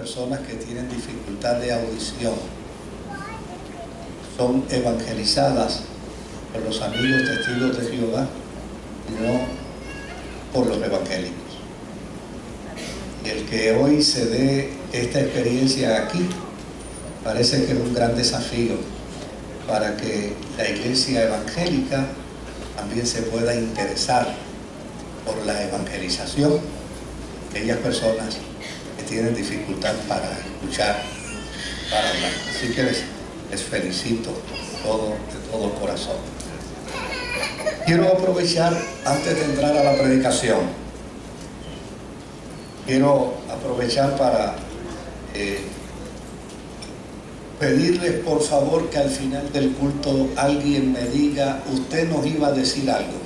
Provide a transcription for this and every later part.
personas que tienen dificultad de audición son evangelizadas por los amigos testigos de Jehová y no por los evangélicos. Y el que hoy se dé esta experiencia aquí parece que es un gran desafío para que la iglesia evangélica también se pueda interesar por la evangelización de aquellas personas que tienen dificultad para escuchar, para hablar. Así que les felicito de todo corazón. Quiero aprovechar, antes de entrar a la predicación, quiero aprovechar para pedirles por favor que al final del culto alguien me diga: usted nos iba a decir algo.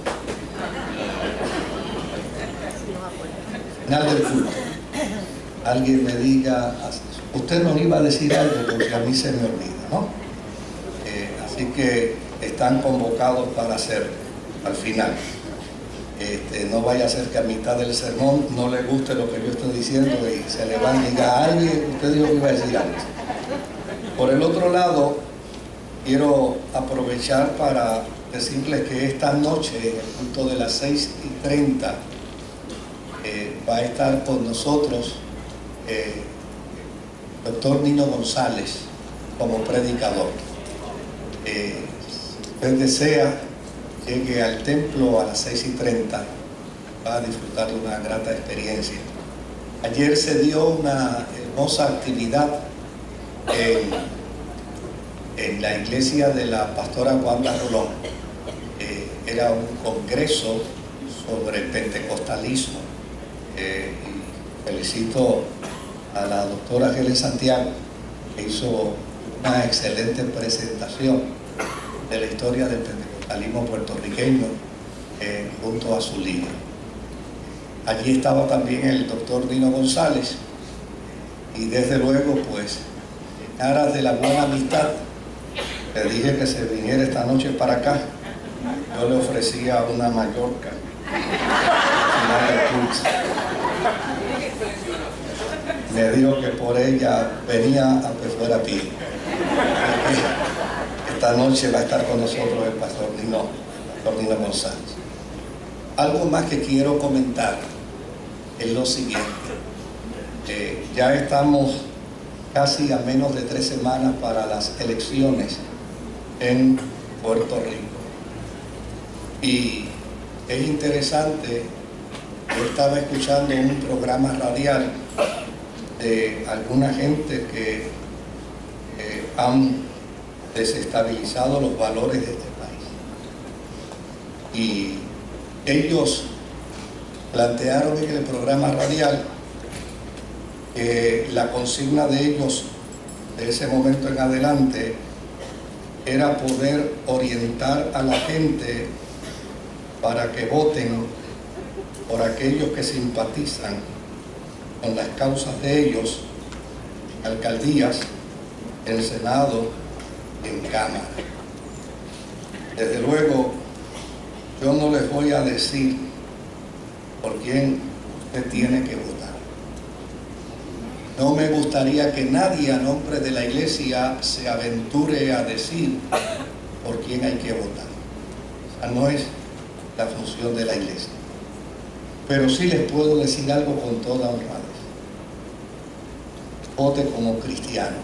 Al final del culto alguien me diga: usted nos iba a decir algo, porque a mí se me olvida, ¿no? Así que están convocados para hacerlo al final. No vaya a ser que a mitad del sermón no le guste lo que yo estoy diciendo y se levante y diga: alguien, usted dijo que iba a decir algo. Por el otro lado, quiero aprovechar para decirles que esta noche, en el culto de las 6:30, va a estar con nosotros el doctor Nino González como predicador. Si usted desea, llegue al templo a las 6:30, va a disfrutar de una grata experiencia. Ayer se dio una hermosa actividad en la iglesia de la pastora Wanda Rolón. Era un congreso sobre el pentecostalismo. Y felicito a la doctora Helen Santiago, que hizo una excelente presentación de la historia del pentecostalismo puertorriqueño junto a su libro. Allí estaba también el doctor Nino González, y desde luego, pues, en aras de la buena amistad, le dije que se viniera esta noche para acá. Yo le ofrecía una Mallorca al final del curso. Me dijo que por ella venía aunque fuera pie. Esta noche va a estar con nosotros el pastor Nino González. Algo más que quiero comentar es lo siguiente. Ya estamos casi a menos de 3 semanas para las elecciones en Puerto Rico. Y es interesante, yo estaba escuchando un programa radial de alguna gente que han desestabilizado los valores de este país. Y ellos plantearon en el programa radial que la consigna de ellos de ese momento en adelante era poder orientar a la gente para que voten por aquellos que simpatizan con las causas de ellos, en alcaldías, en Senado, en Cámara. Desde luego, yo no les voy a decir por quién usted tiene que votar. No me gustaría que nadie a nombre de la iglesia se aventure a decir por quién hay que votar. Esa no es la función de la iglesia. Pero sí les puedo decir algo con toda honradez. Vote como cristiano.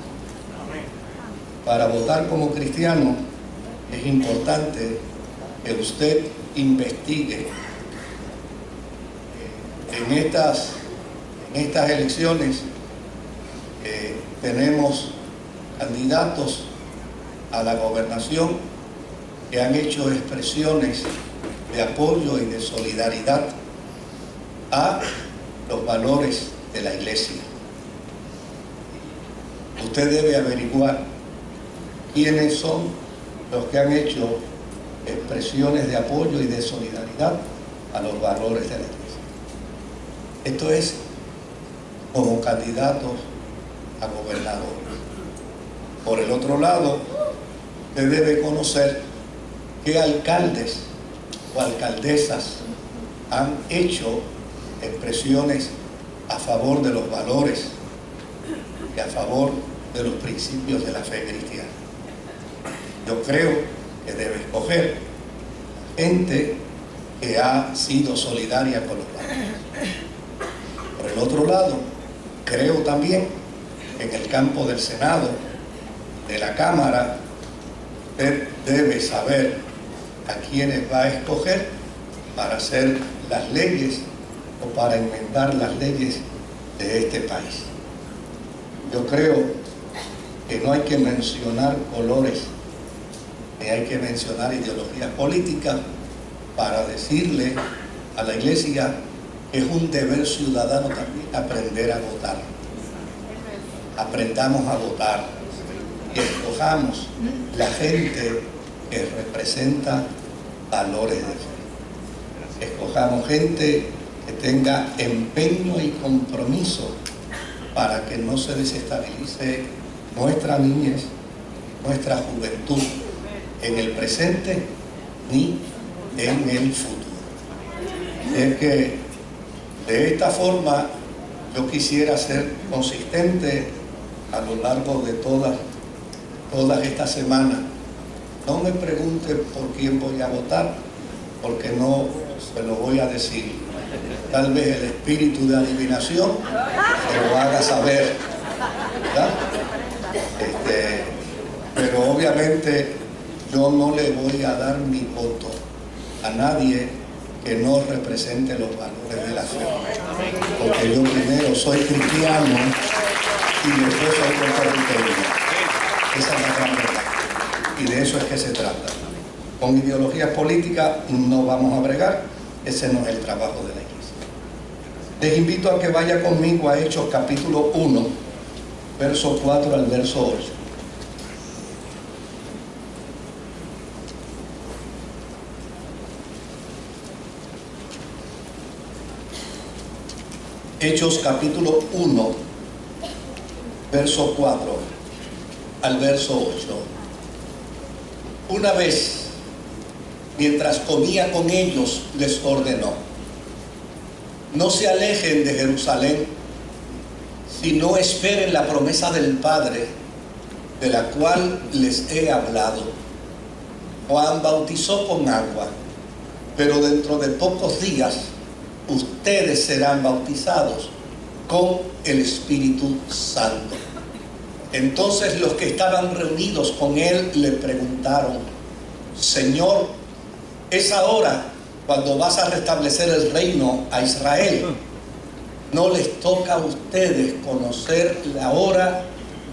Para votar como cristiano es importante que usted investigue en estas elecciones. Tenemos candidatos a la gobernación que han hecho expresiones de apoyo y de solidaridad a los valores de la iglesia. Usted debe averiguar quiénes son los que han hecho expresiones de apoyo y de solidaridad a los valores de la iglesia. Esto es como candidatos a gobernador. Por el otro lado, usted debe conocer qué alcaldes o alcaldesas han hecho expresiones a favor de los valores y a favor de los principios de la fe cristiana. Yo creo que debe escoger gente que ha sido solidaria con los valores. Por el otro lado, creo también que en el campo del Senado, de la Cámara, usted debe saber a quiénes va a escoger para hacer las leyes o para enmendar las leyes de este país. Yo creo que no hay que mencionar colores, ni hay que mencionar ideologías políticas para decirle a la Iglesia que es un deber ciudadano también aprender a votar. Aprendamos a votar y escojamos la gente que representa valores de fe. Escojamos gente que tenga empeño y compromiso para que no se desestabilice nuestra niñez, nuestra juventud, en el presente ni en el futuro. Es que de esta forma yo quisiera ser consistente a lo largo de todas estas semanas. No me pregunte por quién voy a votar, porque no se lo voy a decir. Tal vez el espíritu de adivinación se lo haga saber, ¿verdad? Pero obviamente yo no le voy a dar mi voto a nadie que no represente los valores de la fe. Porque yo primero soy cristiano y después soy puertorriqueño. Esa es la gran verdad. Y de eso es que se trata. Con ideologías políticas no vamos a bregar. Ese no es el trabajo de la Iglesia. Les invito a que vaya conmigo a Hechos capítulo 1, verso 4 al verso 8. Hechos capítulo 1, verso 4 al verso 8. Una vez, mientras comía con ellos, les ordenó: no se alejen de Jerusalén, sino esperen la promesa del Padre, de la cual les he hablado. Juan bautizó con agua, pero dentro de pocos días ustedes serán bautizados con el Espíritu Santo. Entonces los que estaban reunidos con él le preguntaron: Señor, ¿es ahora cuando vas a restablecer el reino a Israel? No les toca a ustedes conocer la hora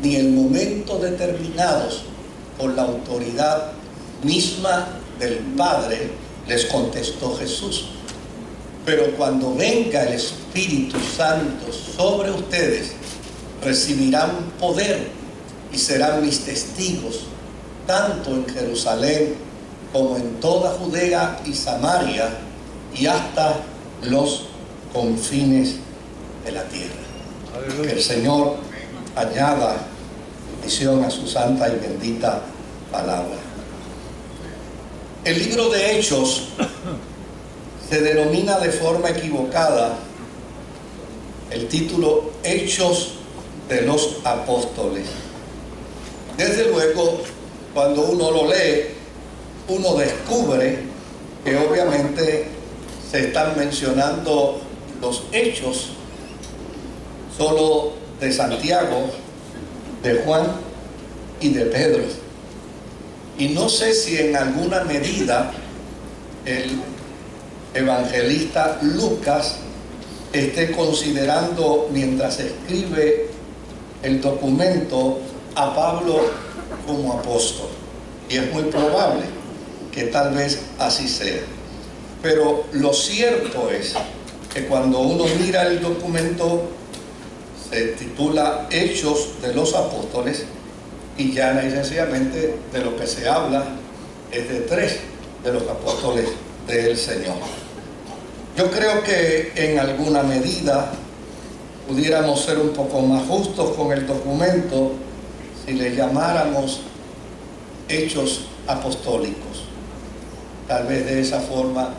ni el momento determinados por la autoridad misma del Padre, les contestó Jesús. Pero cuando venga el Espíritu Santo sobre ustedes, recibirán poder y serán mis testigos, tanto en Jerusalén como en toda Judea y Samaria y hasta los confines de la tierra. Aleluya. Que el Señor añada bendición a su santa y bendita palabra. El libro de Hechos se denomina de forma equivocada el título Hechos de los Apóstoles. Desde luego, cuando uno lo lee, uno descubre que obviamente se están mencionando los hechos solo de Santiago, de Juan y de Pedro. Y no sé si en alguna medida el evangelista Lucas esté considerando, mientras escribe el documento, a Pablo como apóstol. Y es muy probable que tal vez así sea. Pero lo cierto es que cuando uno mira el documento, se titula Hechos de los Apóstoles, y ya sencillamente de lo que se habla es de 3 de los apóstoles del Señor. Yo creo que en alguna medida pudiéramos ser un poco más justos con el documento si le llamáramos hechos apostólicos. Tal vez de esa forma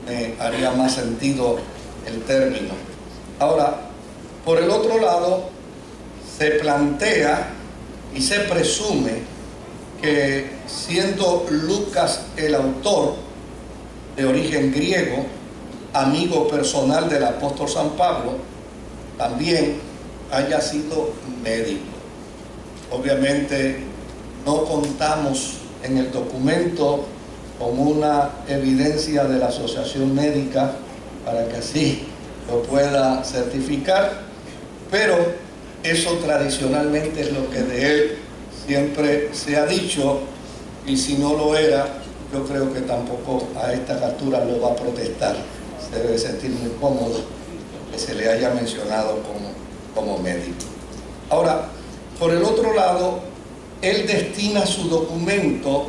me haría más sentido el término. Ahora, por el otro lado, se plantea y se presume que, siendo Lucas el autor, de origen griego, amigo personal del apóstol San Pablo, también haya sido médico. Obviamente no contamos en el documento con una evidencia de la asociación médica para que así lo pueda certificar, pero eso tradicionalmente es lo que de él siempre se ha dicho, y si no lo era, yo creo que tampoco a estas alturas lo va a protestar. Se debe sentir muy cómodo que se le haya mencionado como médico. Ahora, por el otro lado, él destina su documento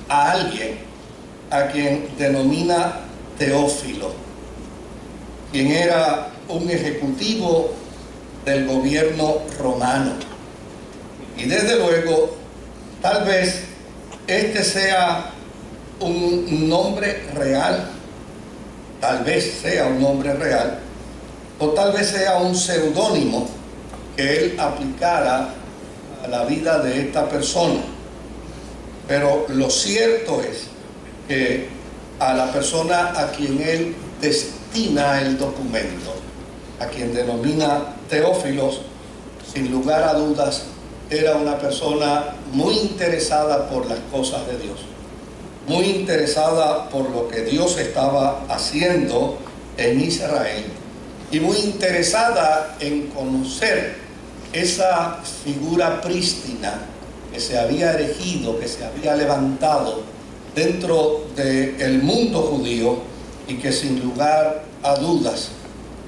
a alguien a quien denomina Teófilo, quien era un ejecutivo del gobierno romano. Y desde luego, tal vez este sea un nombre real, tal vez sea un nombre real, o tal vez sea un seudónimo que él aplicara a la vida de esta persona. Pero lo cierto es que a la persona a quien él destina el documento, a quien denomina Teófilos, sin lugar a dudas, era una persona muy interesada por las cosas de Dios, muy interesada por lo que Dios estaba haciendo en Israel y muy interesada en conocer esa figura prístina que se había erigido, que se había levantado dentro del mundo judío, y que sin lugar a dudas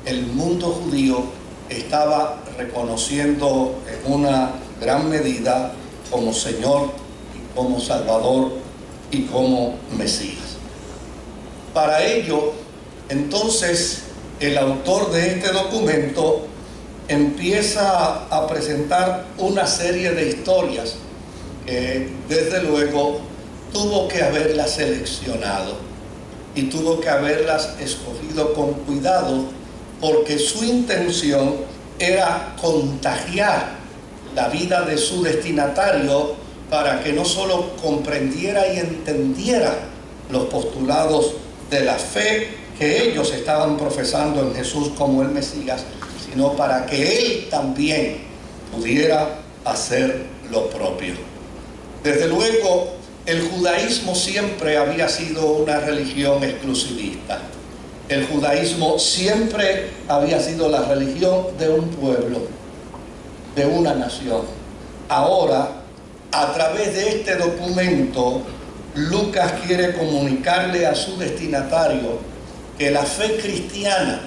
el mundo judío estaba reconociendo en una gran medida como Señor y como Salvador y como Mesías. Para ello, entonces, el autor de este documento empieza a presentar una serie de historias que, desde luego, tuvo que haberlas seleccionado y tuvo que haberlas escogido con cuidado, porque su intención era contagiar la vida de su destinatario para que no solo comprendiera y entendiera los postulados de la fe que ellos estaban profesando en Jesús como el Mesías, sino para que él también pudiera hacer lo propio. Desde luego, el judaísmo siempre había sido una religión exclusivista. El judaísmo siempre había sido la religión de un pueblo, de una nación. Ahora, a través de este documento, Lucas quiere comunicarle a su destinatario que la fe cristiana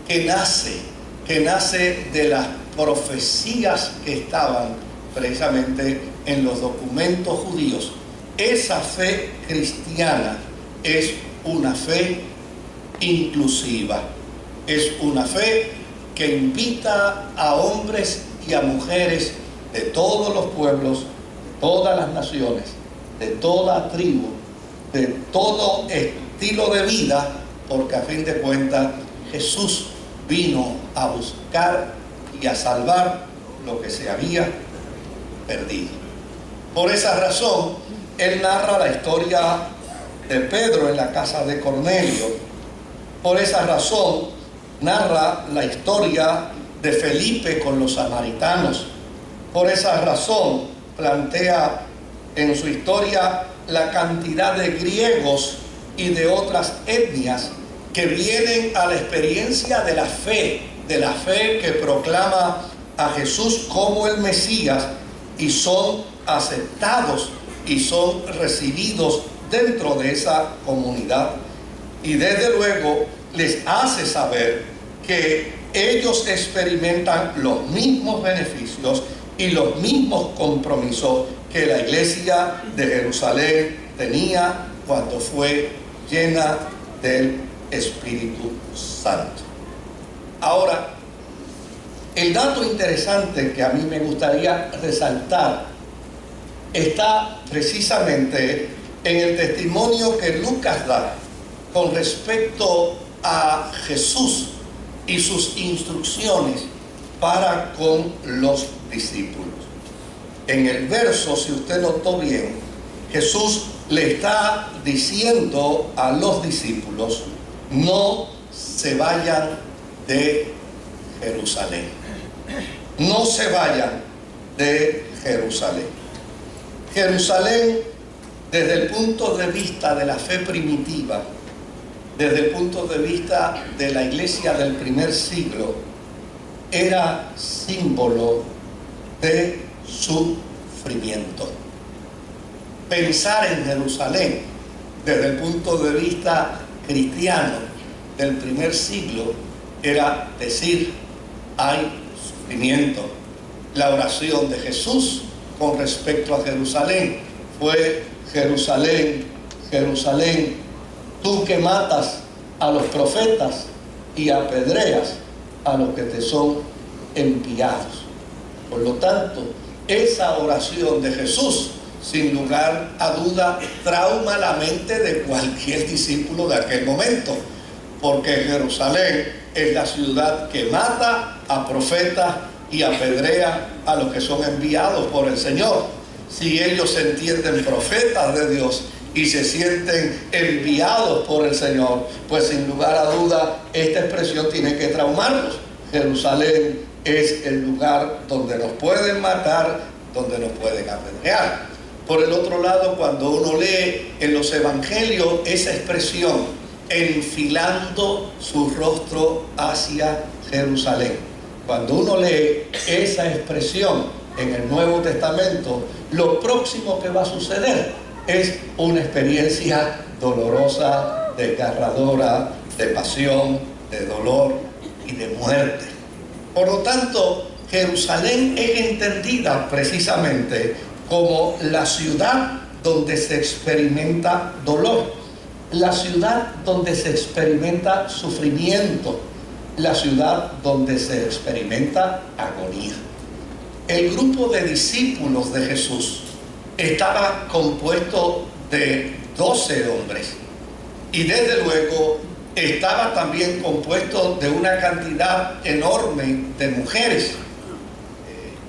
que nace de las profecías que estaban precisamente en los documentos judíos, esa fe cristiana es una fe inclusiva, es una fe que invita a hombres y a mujeres de todos los pueblos, de todas las naciones, de toda tribu, de todo estilo de vida, porque a fin de cuentas Jesús vino a buscar y a salvar lo que se había perdido. Por esa razón, él narra la historia de Pedro en la casa de Cornelio. Por esa razón, narra la historia de Felipe con los samaritanos. Por esa razón, plantea en su historia la cantidad de griegos y de otras etnias que vienen a la experiencia de la fe que proclama a Jesús como el Mesías, y son aceptados y son recibidos dentro de esa comunidad. Y desde luego les hace saber que ellos experimentan los mismos beneficios y los mismos compromisos que la iglesia de Jerusalén tenía cuando fue llena del Espíritu Santo. Ahora, el dato interesante que a mí me gustaría resaltar está precisamente en el testimonio que Lucas da con respecto a Jesús y sus instrucciones para con los discípulos. En el verso, si usted notó bien, Jesús le está diciendo a los discípulos: no se vayan de Jerusalén. No se vayan de Jerusalén. Jerusalén, desde el punto de vista de la fe primitiva, desde el punto de vista de la iglesia del primer siglo, era símbolo de sufrimiento. Pensar en Jerusalén desde el punto de vista cristiano del primer siglo era decir: hay sufrimiento. La oración de Jesús con respecto a Jerusalén fue: Jerusalén, Jerusalén, tú que matas a los profetas y apedreas a los que te son enviados. Por lo tanto, esa oración de Jesús, sin lugar a duda, trauma la mente de cualquier discípulo de aquel momento, porque Jerusalén es la ciudad que mata a profetas y apedrea a los que son enviados por el Señor. Si ellos se entienden profetas de Dios y se sienten enviados por el Señor, pues sin lugar a duda esta expresión tiene que traumarlos. Jerusalén es el lugar donde nos pueden matar, donde nos pueden apedrear. Por el otro lado, cuando uno lee en los evangelios esa expresión, enfilando su rostro hacia Jerusalén, cuando uno lee esa expresión en el Nuevo Testamento, lo próximo que va a suceder es una experiencia dolorosa, desgarradora, de pasión, de dolor y de muerte. Por lo tanto, Jerusalén es entendida precisamente como la ciudad donde se experimenta dolor, la ciudad donde se experimenta sufrimiento, la ciudad donde se experimenta agonía. El grupo de discípulos de Jesús estaba compuesto de 12 hombres y desde luego estaba también compuesto de una cantidad enorme de mujeres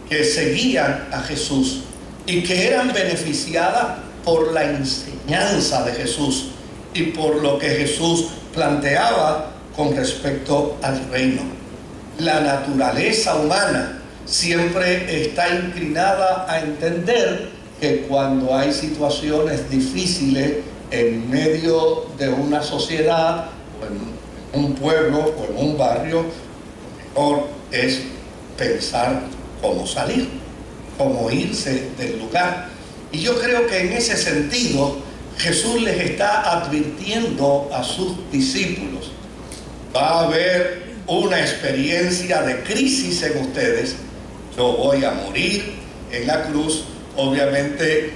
que seguían a Jesús y que eran beneficiadas por la enseñanza de Jesús y por lo que Jesús planteaba con respecto al reino. La naturaleza humana siempre está inclinada a entender que cuando hay situaciones difíciles en medio de una sociedad o en un pueblo o en un barrio, lo mejor es pensar cómo salir, cómo irse del lugar. Y yo creo que en ese sentido Jesús les está advirtiendo a sus discípulos: va a haber una experiencia de crisis en ustedes. Yo voy a morir en la cruz, obviamente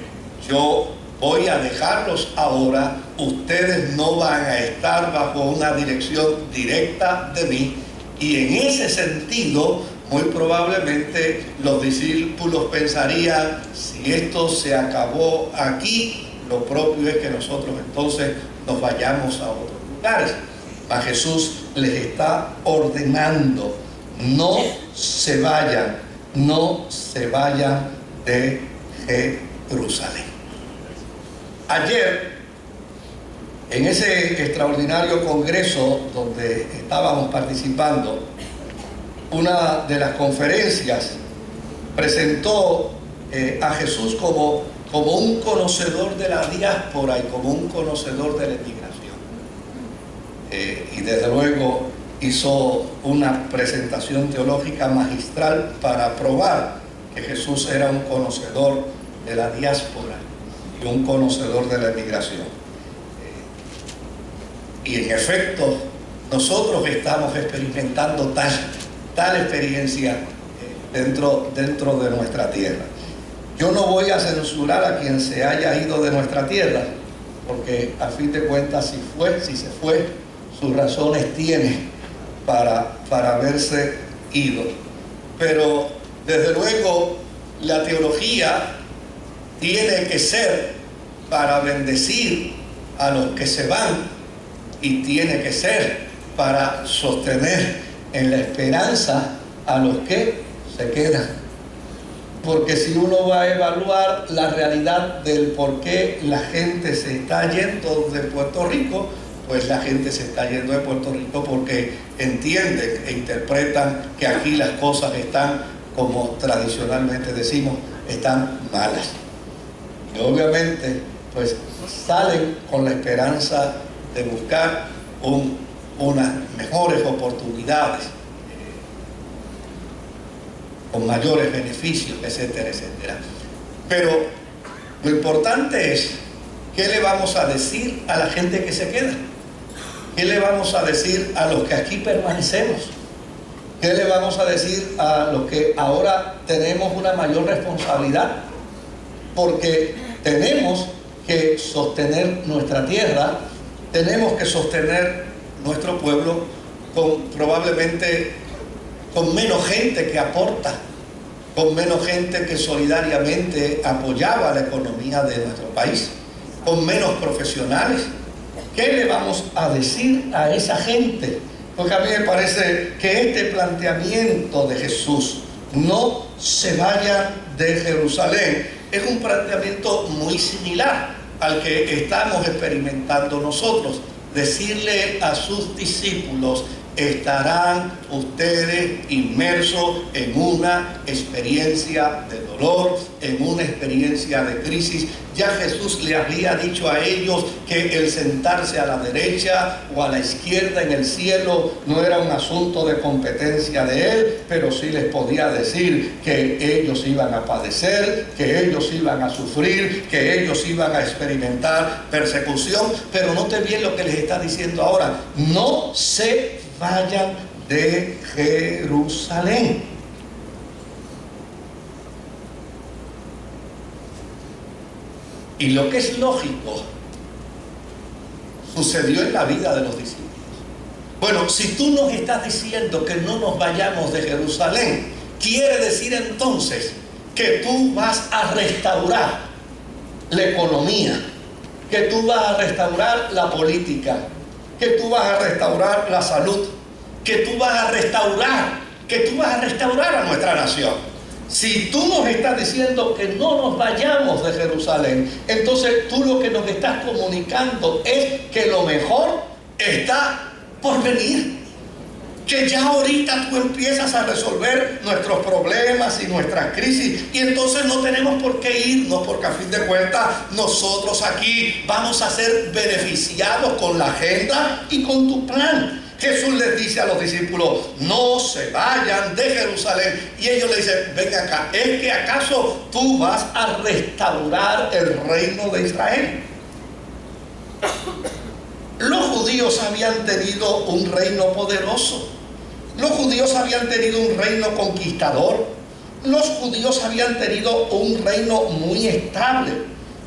yo voy a dejarlos ahora, ustedes no van a estar bajo una dirección directa de mí, y en ese sentido muy probablemente los discípulos pensarían: si esto se acabó aquí, lo propio es que nosotros entonces nos vayamos a otros lugares. A Jesús les está ordenando: no se vayan, no se vayan de Jerusalén. Ayer, en ese extraordinario congreso donde estábamos participando, una de las conferencias presentó a Jesús como un conocedor de la diáspora y como un conocedor de la inmigración. Y desde luego hizo una presentación teológica magistral para probar que Jesús era un conocedor de la diáspora y un conocedor de la inmigración. Y en efecto, nosotros estamos experimentando tal experiencia dentro de nuestra tierra. Yo no voy a censurar a quien se haya ido de nuestra tierra, porque a fin de cuentas, si se fue, sus razones tiene para haberse ido. Pero desde luego la teología tiene que ser para bendecir a los que se van y tiene que ser para sostener en la esperanza a los que se quedan. Porque si uno va a evaluar la realidad del por qué la gente se está yendo de Puerto Rico, pues la gente se está yendo de Puerto Rico porque entienden e interpretan que aquí las cosas están, como tradicionalmente decimos, están malas. Y obviamente pues salen con la esperanza de buscar unas mejores oportunidades, con mayores beneficios, etcétera, etcétera. Pero lo importante es, ¿qué le vamos a decir a la gente que se queda? ¿Qué le vamos a decir a los que aquí permanecemos? ¿Qué le vamos a decir a los que ahora tenemos una mayor responsabilidad? Porque tenemos que sostener nuestra tierra, tenemos que sostener nuestro pueblo probablemente con menos gente que aporta, con menos gente que solidariamente apoyaba la economía de nuestro país, con menos profesionales. ¿Qué le vamos a decir a esa gente? Porque a mí me parece que este planteamiento de Jesús, no se vayan de Jerusalén, es un planteamiento muy similar al que estamos experimentando nosotros. Decirle a sus discípulos: estarán ustedes inmersos en una experiencia de dolor, en una experiencia de crisis. Ya Jesús le había dicho a ellos que el sentarse a la derecha o a la izquierda en el cielo no era un asunto de competencia de él, pero sí les podía decir que ellos iban a padecer, que ellos iban a sufrir, que ellos iban a experimentar persecución. Pero note bien lo que les está diciendo ahora: no se vayan de Jerusalén. Y lo que es lógico sucedió en la vida de los discípulos. Bueno, si tú nos estás diciendo que no nos vayamos de Jerusalén, quiere decir entonces que tú vas a restaurar la economía, que tú vas a restaurar la política, que tú vas a restaurar la salud, que tú vas a restaurar a nuestra nación. Si tú nos estás diciendo que no nos vayamos de Jerusalén, entonces tú lo que nos estás comunicando es que lo mejor está por venir. Que ya ahorita tú empiezas a resolver nuestros problemas y nuestras crisis, y entonces no tenemos por qué irnos, porque a fin de cuentas nosotros aquí vamos a ser beneficiados con la agenda y con tu plan. Jesús les dice a los discípulos: no se vayan de Jerusalén. Y ellos le dicen: ven acá, ¿es que acaso tú vas a restaurar el reino de Israel? Los judíos habían tenido un reino poderoso. Los judíos habían tenido un reino conquistador. Los judíos habían tenido un reino muy estable.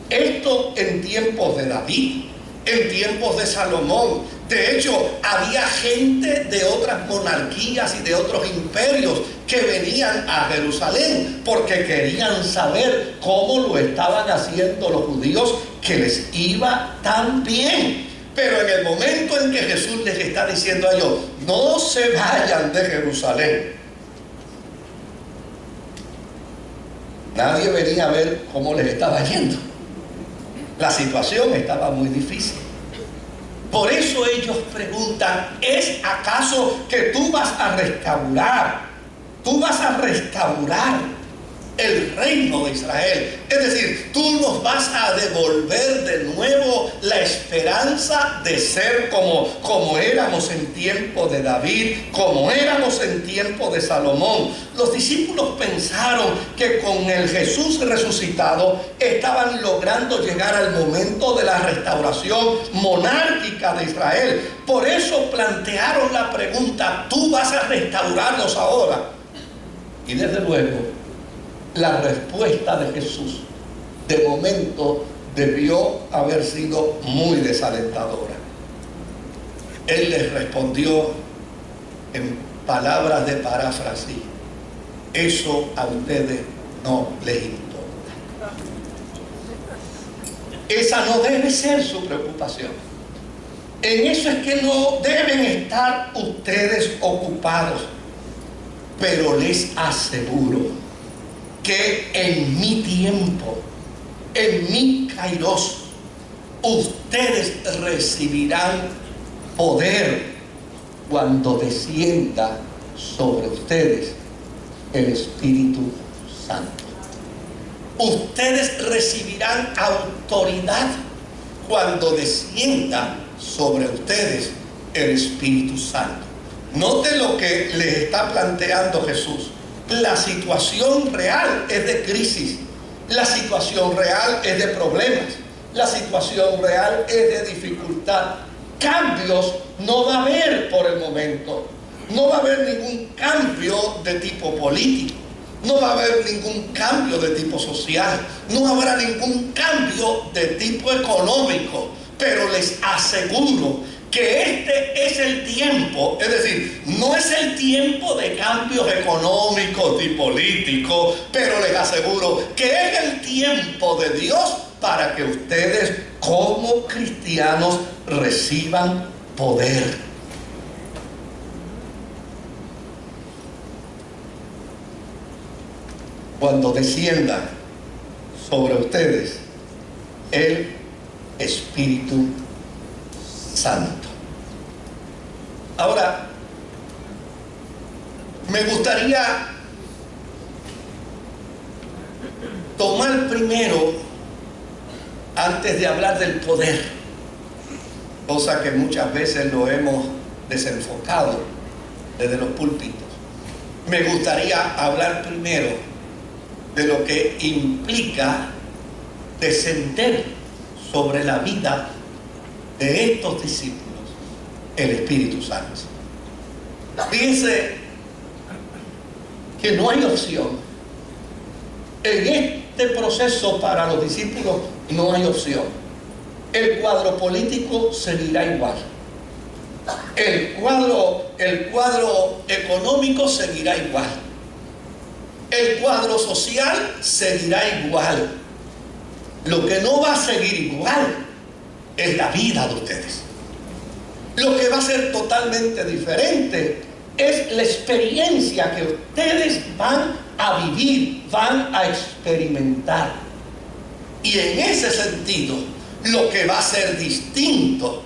Esto en tiempos de David, en tiempos de Salomón. De hecho, había gente de otras monarquías y de otros imperios que venían a Jerusalén porque querían saber cómo lo estaban haciendo los judíos, que les iba tan bien. Pero en el momento en que Jesús les está diciendo a ellos: no se vayan de Jerusalén, nadie venía a ver cómo les estaba yendo. La situación estaba muy difícil. Por eso ellos preguntan: ¿es acaso que tú vas a restaurar el reino de Israel? Es decir, tú nos vas a devolver de nuevo la esperanza de ser como éramos en tiempo de David, como éramos en tiempo de Salomón. Los discípulos pensaron que con el Jesús resucitado estaban logrando llegar al momento de la restauración monárquica de Israel. Por eso plantearon la pregunta: ¿tú vas a restaurarnos ahora? Y desde luego, la respuesta de Jesús de momento debió haber sido muy desalentadora. Él les respondió en palabras de paráfrasis: eso a ustedes no les importa. Esa no debe ser su preocupación. En eso es que no deben estar ustedes ocupados. Pero les aseguro que en mi tiempo, en mi kairos, ustedes recibirán poder cuando descienda sobre ustedes el Espíritu Santo. Ustedes recibirán autoridad cuando descienda sobre ustedes el Espíritu Santo. Note lo que les está planteando Jesús. La situación real es de crisis. La situación real es de problemas. La situación real es de dificultad. Cambios no va a haber por el momento. No va a haber ningún cambio de tipo político. No va a haber ningún cambio de tipo social. No habrá ningún cambio de tipo económico. Pero les aseguro que este es el tiempo, es decir, no es el tiempo de cambios económicos y políticos, pero les aseguro que es el tiempo de Dios para que ustedes como cristianos reciban poder. Cuando descienda sobre ustedes el Espíritu Santo. Ahora, me gustaría tomar primero, antes de hablar del poder, cosa que muchas veces lo hemos desenfocado desde los púlpitos, me gustaría hablar primero de lo que implica descender sobre la vida de estos discípulos el Espíritu Santo. Fíjense que no hay opción. En este proceso para los discípulos no hay opción. El cuadro político seguirá igual. El cuadro económico seguirá igual. El cuadro social seguirá igual. Lo que no va a seguir igual es la vida de ustedes. Lo que va a ser totalmente diferente es la experiencia que ustedes van a vivir, van a experimentar. Y en ese sentido, lo que va a ser distinto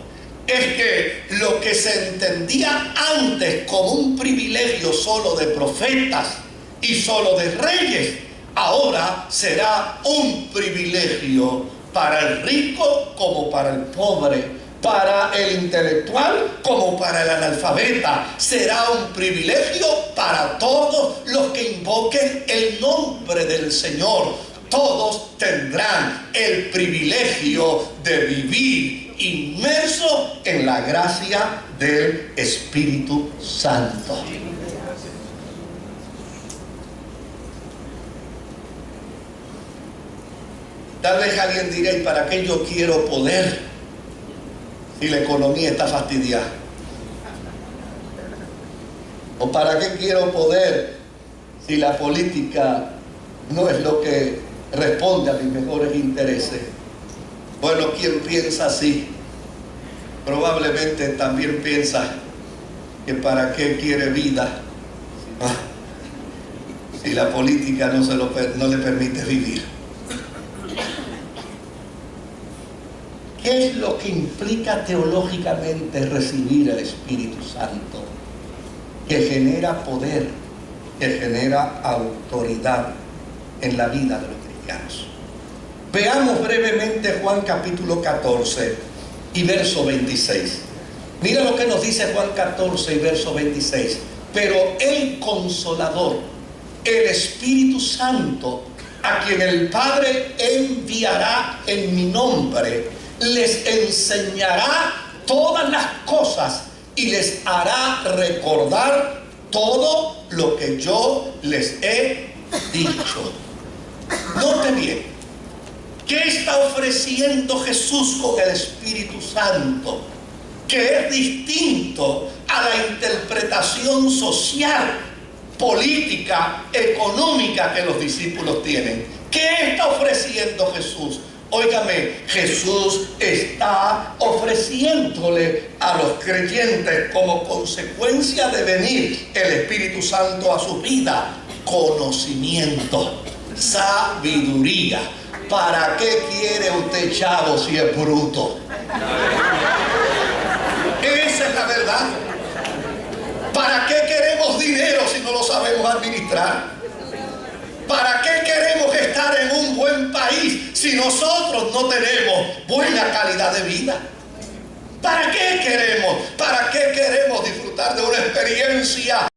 es que lo que se entendía antes como un privilegio solo de profetas y solo de reyes, ahora será un privilegio para el rico como para el pobre, para el intelectual como para el analfabeta. Será un privilegio para todos los que invoquen el nombre del Señor. Todos tendrán el privilegio de vivir inmerso en la gracia del Espíritu Santo. Tal vez alguien dirá: ¿y para qué yo quiero poder si la economía está fastidiada? ¿O para qué quiero poder si la política no es lo que responde a mis mejores intereses? Bueno, quien piensa así, probablemente también piensa que para qué quiere vida si la política no le permite vivir. ¿Qué es lo que implica teológicamente recibir el Espíritu Santo? Que genera poder, que genera autoridad en la vida de los cristianos. Veamos brevemente Juan capítulo 14 y verso 26. Mira lo que nos dice Juan 14 y verso 26. Pero el Consolador, el Espíritu Santo, a quien el Padre enviará en mi nombre, les enseñará todas las cosas y les hará recordar todo lo que yo les he dicho. Note bien, ¿qué está ofreciendo Jesús con el Espíritu Santo? Que es distinto a la interpretación social, política, económica que los discípulos tienen. ¿Qué está ofreciendo Jesús? Óigame, Jesús está ofreciéndole a los creyentes, como consecuencia de venir el Espíritu Santo a su vida, conocimiento, sabiduría. ¿Para qué quiere usted chavo si es bruto? Esa es la verdad. ¿Para qué queremos dinero si no lo sabemos administrar? ¿Para qué queremos estar en un buen país si nosotros no tenemos buena calidad de vida? ¿Para qué queremos? ¿Para qué queremos disfrutar de una experiencia